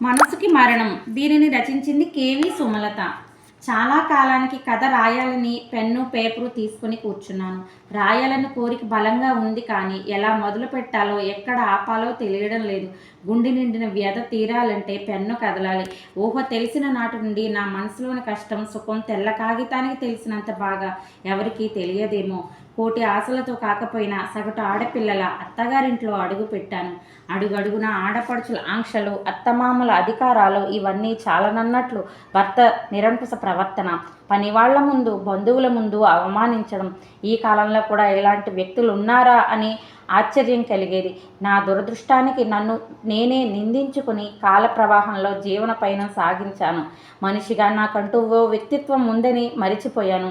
మనసుకి మరణం. దీనిని రచించింది కేవి సుమలత. చాలా కాలానికి కథ రాయాలని పెన్ను పేపరు తీసుకుని కూర్చున్నాను. రాయాలని కోరిక బలంగా ఉంది, కానీ ఎలా మొదలు పెట్టాలో ఎక్కడ ఆపాలో తెలియడం లేదు. గుండె నిండిన వ్యధ తీరాలంటే పెన్ను కదలాలి. ఊహ తెలిసిన నాటి నుండి నా మనసులోని కష్టం సుఖం తెల్ల కాగితానికి తెలిసినంత బాగా ఎవరికీ తెలియదేమో. కోటి ఆశలతో కాకపోయినా సగటు ఆడపిల్లల అత్తగారింట్లో అడుగు పెట్టాను. అడుగడుగున ఆడపడుచుల ఆంక్షలు, అత్తమామల అధికారాలు ఇవన్నీ చాలనన్నట్లు భర్త నిరంకుశ ప్రవర్తన, పనివాళ్ల ముందు బంధువుల ముందు అవమానించడం. ఈ కాలంలో కూడా ఇలాంటి వ్యక్తులు ఉన్నారా అని ఆశ్చర్యం కలిగేది. నా దురదృష్టానికి నన్ను నేనే నిందించుకుని కాల ప్రవాహంలో జీవన పయనం సాగించాను. మనిషిగా నాకంటూ ఓ వ్యక్తిత్వం ఉందని మరిచిపోయాను.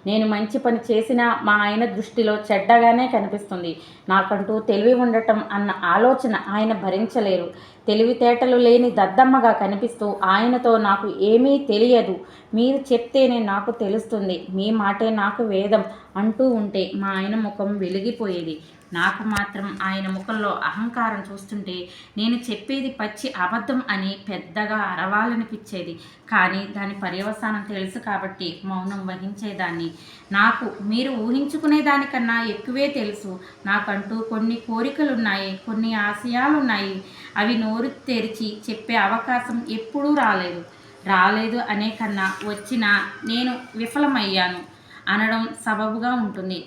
నేను మంచి పని చేసినా మా ఆయన దృష్టిలో చెడ్డగానే కనిపిస్తుంది. నాకంటూ తెలివి ఉండటం అన్న ఆలోచన ఆయన భరించలేరు. తెలివితేటలు లేని దద్దమ్మగా కనిపిస్తూ ఆయనతో నాకు ఏమీ తెలియదు, మీరు చెప్తేనే నాకు తెలుస్తుంది, మీ మాటే నాకు వేదం అంటూ ఉంటే మా ఆయన ముఖం వెలిగిపోయేది. నాకు మాత్రం ఆయన ముఖంలో అహంకారం చూస్తుంటే నేను చెప్పేది పచ్చి అబద్ధం అని పెద్దగా అరవాలనిపించేది. కానీ దాని పర్యవసానం తెలుసు కాబట్టి మౌనం వహించేదాన్ని. నాకు మీరు ఊహించుకునే దానికన్నా ఎక్కువే తెలుసు. నాకంటూ కొన్ని కోరికలున్నాయి, కొన్ని ఆశయాలున్నాయి. అవి నోరు తెరిచి చెప్పే అవకాశం ఎప్పుడూ రాలేదు అనే కన్నా వచ్చినా నేను విఫలమయ్యాను అనడం సబబుగా ఉంటుంది.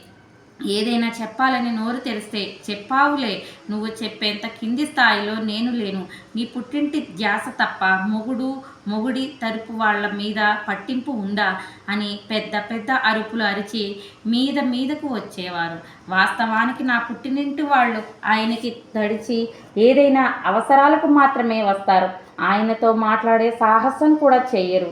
ఏదైనా చెప్పాలని నోరు తెరిస్తే చెప్పావులే, నువ్వు చెప్పేంత కింది స్థాయిలో నేను లేను, నీ పుట్టింటి ధ్యాస తప్ప మొగుడి తరపు వాళ్ళ మీద పట్టింపు ఉందా అని పెద్ద పెద్ద అరుపులు అరిచి మీదకు వచ్చేవారు. వాస్తవానికి నా పుట్టినింటి వాళ్ళు ఆయనకి తడిచి ఏదైనా అవసరాలకు మాత్రమే వస్తారు. ఆయనతో మాట్లాడే సాహసం కూడా చెయ్యరు.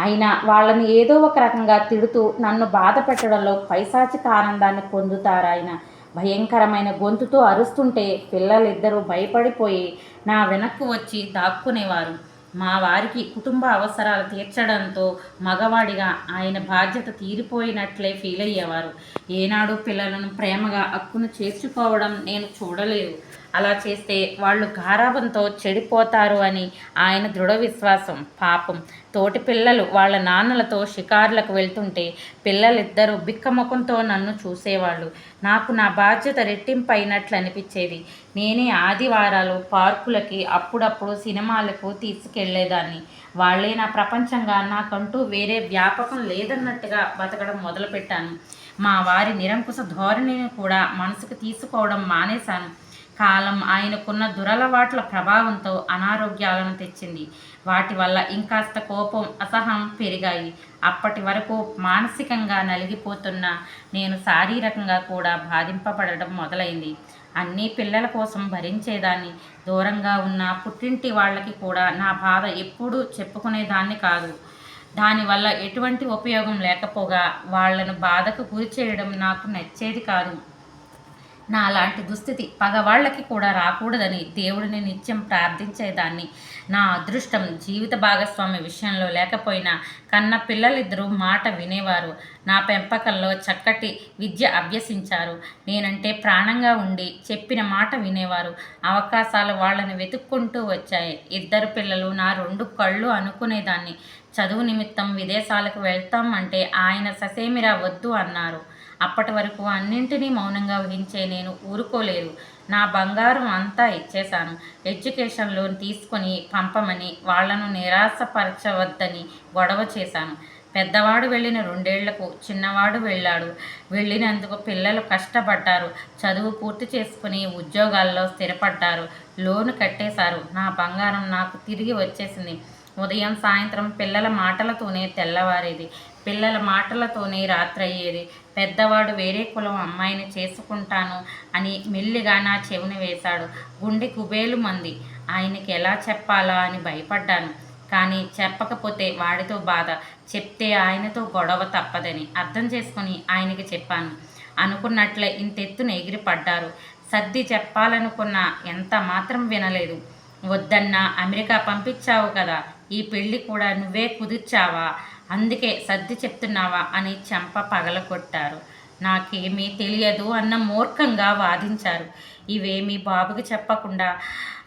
అయినా వాళ్ళని ఏదో ఒక రకంగా తిడుతూ నన్ను బాధ పెట్టడంలో పైశాచిక ఆనందాన్ని పొందుతారాయన. భయంకరమైన గొంతుతో అరుస్తుంటే పిల్లలిద్దరూ భయపడిపోయి నా వెనక్కు వచ్చి దాక్కునేవారు. మా వారికి కుటుంబ అవసరాలు తీర్చడంతో మగవాడిగా ఆయన బాధ్యత తీరిపోయినట్లే ఫీల్ అయ్యేవారు. ఏనాడు పిల్లలను ప్రేమగా అక్కును చేర్చుకోవడం నేను చూడలేదు. అలా చేస్తే వాళ్ళు గారాబంతో చెడిపోతారు అని ఆయన దృఢ విశ్వాసం. పాపం తోటి పిల్లలు వాళ్ళ నాన్నలతో షికారులకు వెళ్తుంటే పిల్లలిద్దరూ బిక్కముఖంతో నన్ను చూసేవాళ్ళు. నాకు నా బాధ్యత రెట్టింపైనట్లు అనిపించేది. నేనే ఆదివారాలు పార్కులకి అప్పుడప్పుడు సినిమాలకు తీసుకెళ్లేదాన్ని. వాళ్ళే నా ప్రపంచంగా, నాకంటూ వేరే వ్యాపకం లేదన్నట్టుగా బతకడం మొదలుపెట్టాను. మా వారి నిరంకుశ ధోరణిని కూడా మనసుకు తీసుకోవడం మానేశాను. కాలం ఆయనకున్న దురలవాట్ల ప్రభావంతో అనారోగ్యాలను తెచ్చింది. వాటి వల్ల ఇంకాస్త కోపం అసహనం పెరిగాయి. అప్పటి వరకు మానసికంగా నలిగిపోతున్న నేను శారీరకంగా కూడా బాధింపబడడం మొదలైంది. అన్నీ పిల్లల కోసం భరించేదాన్ని. దూరంగా ఉన్న పుట్టింటి వాళ్ళకి కూడా నా బాధ ఎప్పుడూ చెప్పుకునేదాన్ని కాదు. దానివల్ల ఎటువంటి ఉపయోగం లేకపోగా వాళ్లను బాధకు గురి చేయడం నాకు నచ్చేది కాదు. నా లాంటి దుస్థితి పగవాళ్ళకి కూడా రాకూడదని దేవుడిని నిత్యం ప్రార్థించేదాన్ని. నా అదృష్టం జీవిత భాగస్వామి విషయంలో లేకపోయినా కన్న పిల్లలిద్దరూ మాట వినేవారు. నా పెంపకంలో చక్కటి విద్య అభ్యసించారు. నేనంటే ప్రాణంగా ఉండి చెప్పిన మాట వినేవారు. అవకాశాలు వాళ్ళని వెతుక్కుంటూ వచ్చాయి. ఇద్దరు పిల్లలు నా రెండు కళ్ళు అనుకునేదాన్ని. చదువు నిమిత్తం విదేశాలకు వెళ్తాం అంటే ఆయన ససేమిరా వద్దు అన్నారు. అప్పటి వరకు అన్నింటినీ మౌనంగా వహించే నేను ఊరుకోలేదు. నా బంగారం అంతా ఇచ్చేశాను. ఎడ్యుకేషన్ లోన్ తీసుకొని పంపమని వాళ్లను నిరాశపరచవద్దని గొడవ చేశాను. పెద్దవాడు వెళ్ళిన 2 ఏళ్లకు చిన్నవాడు వెళ్ళాడు. వెళ్ళినందుకు పిల్లలు కష్టపడ్డారు. చదువు పూర్తి చేసుకుని ఉద్యోగాల్లో స్థిరపడ్డారు. లోను కట్టేశారు. నా బంగారం నాకు తిరిగి వచ్చేసింది. ఉదయం సాయంత్రం పిల్లల మాటలతోనే తెల్లవారేది. పిల్లల మాటలతోనే రాత్రయ్యేది. పెద్దవాడు వేరే కులం అమ్మాయిని చేసుకుంటాను అని మెల్లిగా నా చెవిన వేశాడు. గుండె కుబేలు మంది. ఆయనకి ఎలా చెప్పాలా అని భయపడ్డాను. కానీ చెప్పకపోతే వాడితో బాధ, చెప్తే ఆయనతో గొడవ తప్పదని అర్థం చేసుకుని ఆయనకి చెప్పాను. అనుకున్నట్లే ఇంతెత్తున ఎగిరిపడ్డారు. సర్ది చెప్పాలనుకున్నా ఎంత మాత్రం వినలేదు. వద్దన్నా అమెరికా పంపించావు కదా, ఈ పెళ్ళి కూడా నువ్వే కుదిర్చావా, అందుకే సర్ది చెప్తున్నావా అని చెంప పగలగొట్టారు. నాకేమీ తెలియదు అన్న మూర్ఖంగా వాదించారు. ఇవేమీ బాబుకి చెప్పకుండా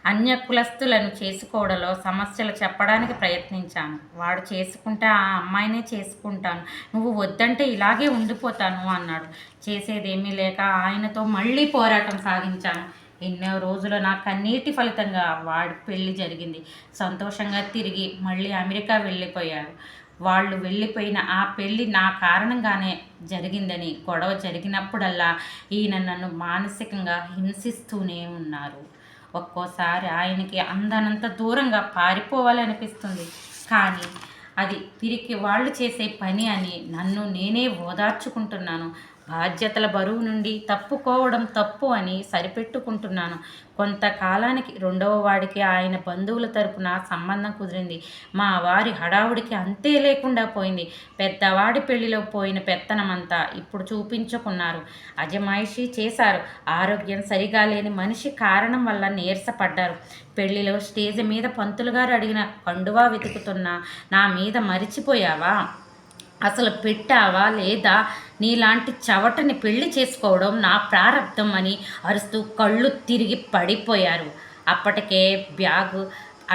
అన్య కులస్తులను చేసుకోవడంలో సమస్యలు చెప్పడానికి ప్రయత్నించాను. వాడు చేసుకుంటే ఆ అమ్మాయినే చేసుకుంటాను, నువ్వు వద్దంటే ఇలాగే ఉండిపోతాను అన్నాడు. చేసేదేమీ లేక ఆయనతో మళ్ళీ పోరాటం సాగించాను. ఎన్నో రోజులు నా కన్నీటి ఫలితంగా వాడి పెళ్లి జరిగింది. సంతోషంగా తిరిగి మళ్ళీ అమెరికా వెళ్ళిపోయారు. వాళ్ళు వెళ్ళిపోయిన ఆ పెళ్ళి నా కారణంగానే జరిగిందని గొడవ జరిగినప్పుడల్లా ఈయన నన్ను మానసికంగా హింసిస్తూనే ఉన్నారు. ఒక్కోసారి ఆయనకి అందనంత దూరంగా పారిపోవాలనిపిస్తుంది. కానీ అది పిరికి వాళ్ళు చేసే పని అని నన్ను నేనే ఓదార్చుకుంటున్నాను. బాధ్యతల బరువు నుండి తప్పుకోవడం తప్పు అని సరిపెట్టుకుంటున్నాను. కొంతకాలానికి రెండవ వాడికి ఆయన బంధువుల తరపున సంబంధం కుదిరింది. మా వారి హడావుడికి అంతే లేకుండా పోయింది. పెద్దవాడి పెళ్లిలో పోయిన పెత్తనమంతా ఇప్పుడు చూపించుకున్నారు. అజమాయిషీ చేశారు. ఆరోగ్యం సరిగా లేని మనిషి కారణం వల్ల నీరసపడ్డారు. పెళ్లిలో స్టేజ్ మీద పంతులు గారు అడిగిన కండువా వెతుకుతున్నా నా మీద మరిచిపోయావా, అసలు పెట్టావా లేదా, నీలాంటి చవటని పెళ్లి చేసుకోవడం నా ప్రారంధం అని అరుస్తూ కళ్ళు తిరిగి పడిపోయారు. అప్పటికే బ్యాగు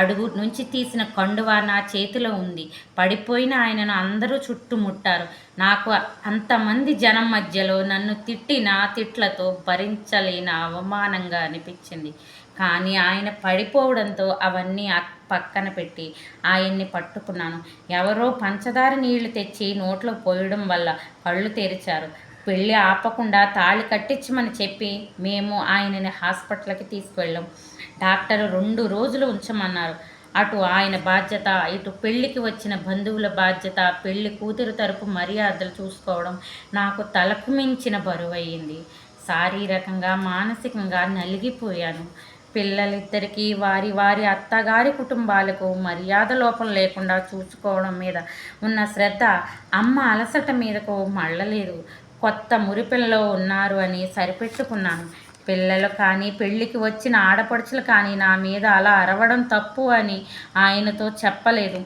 అడుగు నుంచి తీసిన కండువా నా చేతిలో ఉంది. పడిపోయిన ఆయనను అందరూ చుట్టుముట్టారు. నాకు అంతమంది జనం మధ్యలో నన్ను తిట్టిన తిట్లతో భరించలేని అవమానంగా అనిపించింది. కానీ ఆయన పడిపోవడంతో అవన్నీ పక్కన పెట్టి ఆయన్ని పట్టుకున్నాను. ఎవరో పంచదార నీళ్లు తెచ్చి నోట్లో పోయడం వల్ల కళ్ళు తెరిచారు. పెళ్ళి ఆపకుండా తాళి కట్టించమని చెప్పి మేము ఆయనని హాస్పిటల్కి తీసుకువెళ్ళాం. డాక్టర్ 2 రోజులు ఉంచమన్నారు. అటు ఆయన బాధ్యత, ఇటు పెళ్ళికి వచ్చిన బంధువుల బాధ్యత, పెళ్లి కూతురు తరపు మర్యాదలు చూసుకోవడం నాకు తలకు మించిన బరువయ్యింది. శారీరకంగా మానసికంగా నలిగిపోయాను. పిల్లలిద్దరికీ వారి వారి అత్తగారి కుటుంబాలకు మర్యాద లోపం లేకుండా చూసుకోవడం మీద ఉన్న శ్రద్ధ అమ్మ అలసట మీదకు మళ్ళలేదు. కొత్త మురిపిల్లో ఉన్నారు అని సరిపెట్టుకున్నాను. పిల్లలు కానీ పెళ్ళికి వచ్చిన ఆడపడుచులు కానీ నా మీద అలా అరవడం తప్పు అని ఆయనతో చెప్పలేదు.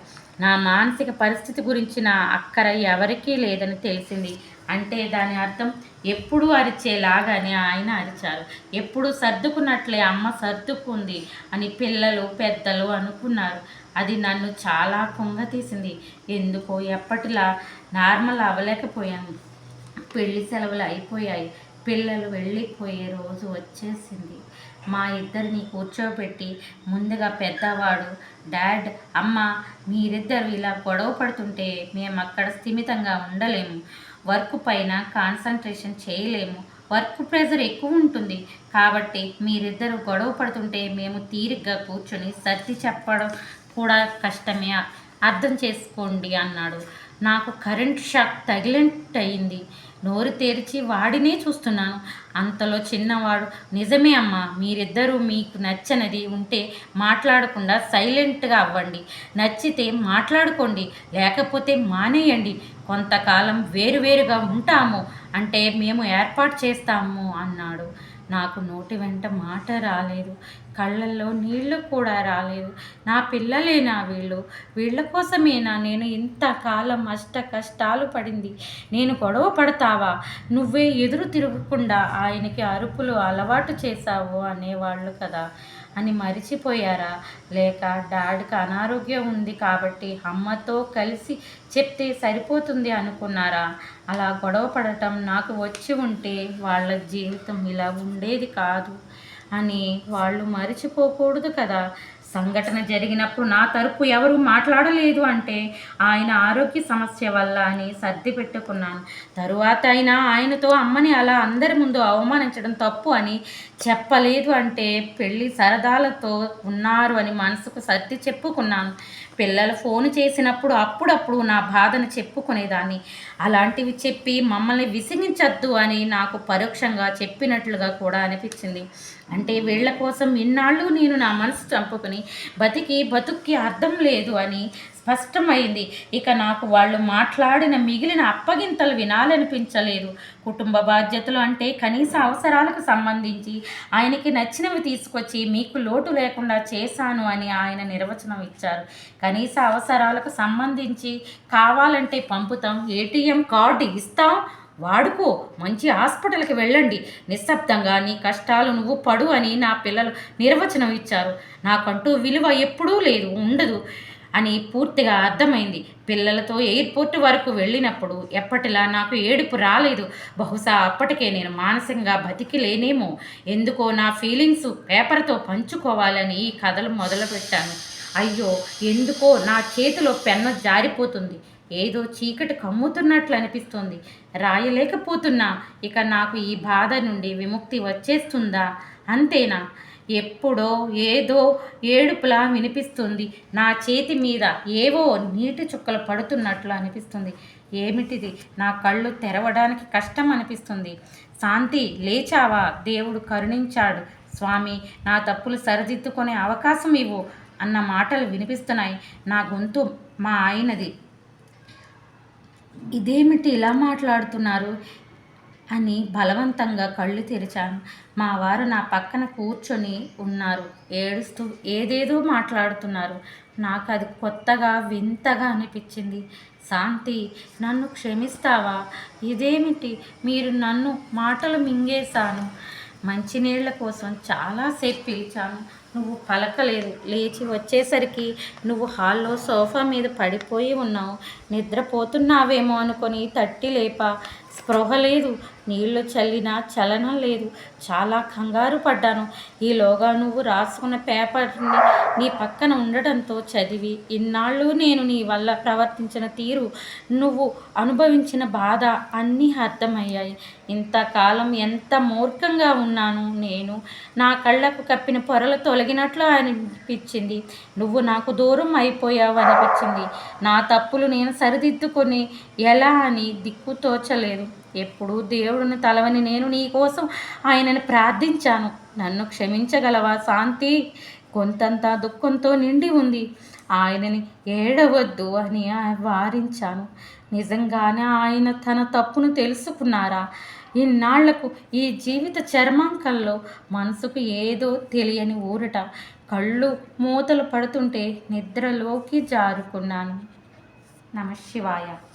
నా మానసిక పరిస్థితి గురించిన అక్కర ఎవరికీ లేదని తెలిసింది. అంటే దాని అర్థం ఎప్పుడూ అరిచేలాగానే ఆయన అరిచారు. ఎప్పుడు సర్దుకున్నట్లే అమ్మ సర్దుకుంది అని పిల్లలు పెద్దలు అనుకున్నారు. అది నన్ను చాలా కుంగతీసింది. ఎందుకో ఎప్పటిలా నార్మల్ అవ్వలేకపోయాను. పెళ్లి సెలవులు అయిపోయాయి. పిల్లలు వెళ్ళిపోయే రోజు వచ్చేసింది. మా ఇద్దరిని కూర్చోబెట్టి ముందుగా పెద్దవాడు, డాడ్, అమ్మ, మీరిద్దరు ఇలా గొడవ పడుతుంటే మేము అక్కడ స్థిమితంగా ఉండలేము, వర్క్ పైన కాన్సన్ట్రేషన్ చేయలేము, వర్క్ ప్రెజర్ ఎక్కువ ఉంటుంది, కాబట్టి మీరిద్దరు గొడవ పడుతుంటే మేము తీరిగ్గా కూర్చొని సర్ది చెప్పడం కూడా కష్టమే, అర్థం చేసుకోండి అన్నాడు. నాకు కరెంట్ షాక్ తగిలినట్టు అయింది. నోరు తెరిచి వాడినే చూస్తున్నాను. అంతలో చిన్నవాడు, నిజమే అమ్మా, మీరిద్దరూ మీకు నచ్చనిది ఉంటే మాట్లాడకుండా సైలెంట్గా అవ్వండి, నచ్చితే మాట్లాడుకోండి, లేకపోతే మానేయండి, కొంతకాలం వేరువేరుగా ఉంటాము అంటే మేము ఏర్పాటు చేస్తాము అన్నాడు. నాకు నోటి వెంట మాట రాలేదు, కళ్ళల్లో నీళ్లు కూడా రాలేదు. నా పిల్లలేనా వీళ్ళు? వీళ్ళ కోసమేనా నేను ఇంతకాలం కష్టాలు పడింది? నేను గొడవ పడతావా, నువ్వే ఎదురు తిరగకుండా ఆయనకి అరుపులు అలవాటు చేశావు అనేవాళ్ళు కదా అని మరిచిపోయారా? లేక డాడీకి అనారోగ్యం ఉంది కాబట్టి అమ్మతో కలిసి చెప్తే సరిపోతుంది అనుకున్నారా? అలా గొడవ పడటం నాకు వచ్చి ఉంటే వాళ్ళ జీవితం ఇలా ఉండేది కాదు అని వాళ్ళు మరిచిపోకూడదు కదా. సంఘటన జరిగినప్పుడు నా తరపు ఎవరు మాట్లాడలేదు అంటే ఆయన ఆరోగ్య సమస్య వల్ల అని సర్ది పెట్టుకున్నాను. తరువాత అయినా ఆయనతో అమ్మని అలా అందరి ముందు అవమానించడం తప్పు అని చెప్పలేదు అంటే పెళ్ళి సరదాలతో ఉన్నారు అని మనసుకు సర్ది చెప్పుకున్నాను. పిల్లలు ఫోన్ చేసినప్పుడు అప్పుడప్పుడు నా బాధను చెప్పుకునేదాన్ని. అలాంటివి చెప్పి మమ్మల్ని విసిగించద్దు అని నాకు పరోక్షంగా చెప్పినట్లుగా కూడా అనిపించింది. అంటే వీళ్ళ కోసం ఇన్నాళ్ళు నేను నా మనసు చంపుకుని బతుక్కి అర్థం లేదు అని స్పష్టమైంది. ఇక నాకు వాళ్ళు మాట్లాడిన మిగిలిన అప్పగింతలు వినాలనిపించలేదు. కుటుంబ బాధ్యతలు అంటే కనీస అవసరాలకు సంబంధించి ఆయనకి నచ్చినవి తీసుకొచ్చి మీకు లోటు లేకుండా చేశాను అని ఆయన నిర్వచనం ఇచ్చారు. కనీస అవసరాలకు సంబంధించి కావాలంటే పంపుతాం, ఏటీఎం కార్డు ఇస్తాం, వాడుకో, మంచి హాస్పిటల్కి వెళ్ళండి, నిశ్శబ్దంగా నీ కష్టాలు నువ్వు పడు అని నా పిల్లలు నిర్వచనం ఇచ్చారు. నాకంటూ విలువ ఎప్పుడూ లేదు, ఉండదు అని పూర్తిగా అర్థమైంది. పిల్లలతో ఎయిర్పోర్ట్ వరకు వెళ్ళినప్పుడు ఎప్పటిలా నాకు ఏడుపు రాలేదు. బహుశా అప్పటికే నేను మానసికంగా బతికి లేనేమో. ఎందుకో నా ఫీలింగ్స్ పేపర్తో పంచుకోవాలని ఈ కథలు మొదలుపెట్టాను. అయ్యో, ఎందుకో నా చేతిలో పెన్ను జారిపోతుంది. ఏదో చీకటి కమ్ముతున్నట్లు అనిపిస్తుంది. రాయలేకపోతున్నా. ఇక నాకు ఈ బాధ నుండి విముక్తి వచ్చేస్తుందా? అంతేనా? ఎప్పుడో ఏదో ఏడుపులా వినిపిస్తుంది. నా చేతి మీద ఏవో నీటి చుక్కలు పడుతున్నట్లు అనిపిస్తుంది. ఏమిటిది? నా కళ్ళు తెరవడానికి కష్టం అనిపిస్తుంది. శాంతి, లేచావా? దేవుడు కరుణించాడు. స్వామి, నా తప్పులు సరిదిద్దుకునే అవకాశం ఇవ్వు అన్న మాటలు వినిపిస్తున్నాయి. నా గొంతు మా ఆయనది. ఇదేమిటి ఇలా మాట్లాడుతున్నారు అని బలవంతంగా కళ్ళు తెరిచాను. మా వారు నా పక్కన కూర్చొని ఉన్నారు. ఏడుస్తూ ఏదేదో మాట్లాడుతున్నారు. నాకు అది కొత్తగా వింతగా అనిపించింది. శాంతి, నన్ను క్షమిస్తావా? ఇదేమిటి? మీరు నన్ను మాటలు మింగేశాను. మంచినీళ్ళ కోసం చాలాసేపు పిలిచాను. నువ్వు పలకలేదు. లేచి వచ్చేసరికి నువ్వు హాల్లో సోఫా మీద పడిపోయి ఉన్నావు. నిద్రపోతున్నావేమో అనుకొని తట్టి లేపా. స్పృహ లేదు. నీళ్లు చల్లినా చలనం లేదు. చాలా కంగారు పడ్డాను. ఈలోగా నువ్వు రాసుకున్న పేపర్ని నీ పక్కన ఉండడంతో చదివి, ఇన్నాళ్ళు నేను నీ వల్ల ప్రవర్తించిన తీరు, నువ్వు అనుభవించిన బాధ అన్నీ అర్థమయ్యాయి. ఇంతకాలం ఎంత మూర్ఖంగా ఉన్నాను నేను. నా కళ్ళకు కప్పిన పొరలు తొలగినట్లు అనిపించింది. నువ్వు నాకు దూరం అయిపోయావు అనిపించింది. నా తప్పులు నేను సరిదిద్దుకొని ఎలా అని దిక్కు తోచలేదు. ఎప్పుడూ దేవుడిని తలవని నేను నీ కోసం ఆయనని ప్రార్థించాను. నన్ను క్షమించగలవా శాంతి? కొంతంత దుఃఖంతో నిండి ఉంది. ఆయనని ఏడవద్దు అని వారించాను. నిజంగానే ఆయన తన తప్పును తెలుసుకున్నారా? ఇన్నాళ్లకు ఈ జీవిత చర్మాంకంలో మనసుకు ఏదో తెలియని ఊరట. కళ్ళు మూతలు పడుతుంటే నిద్రలోకి జారుకున్నాను. నమఃశివాయ.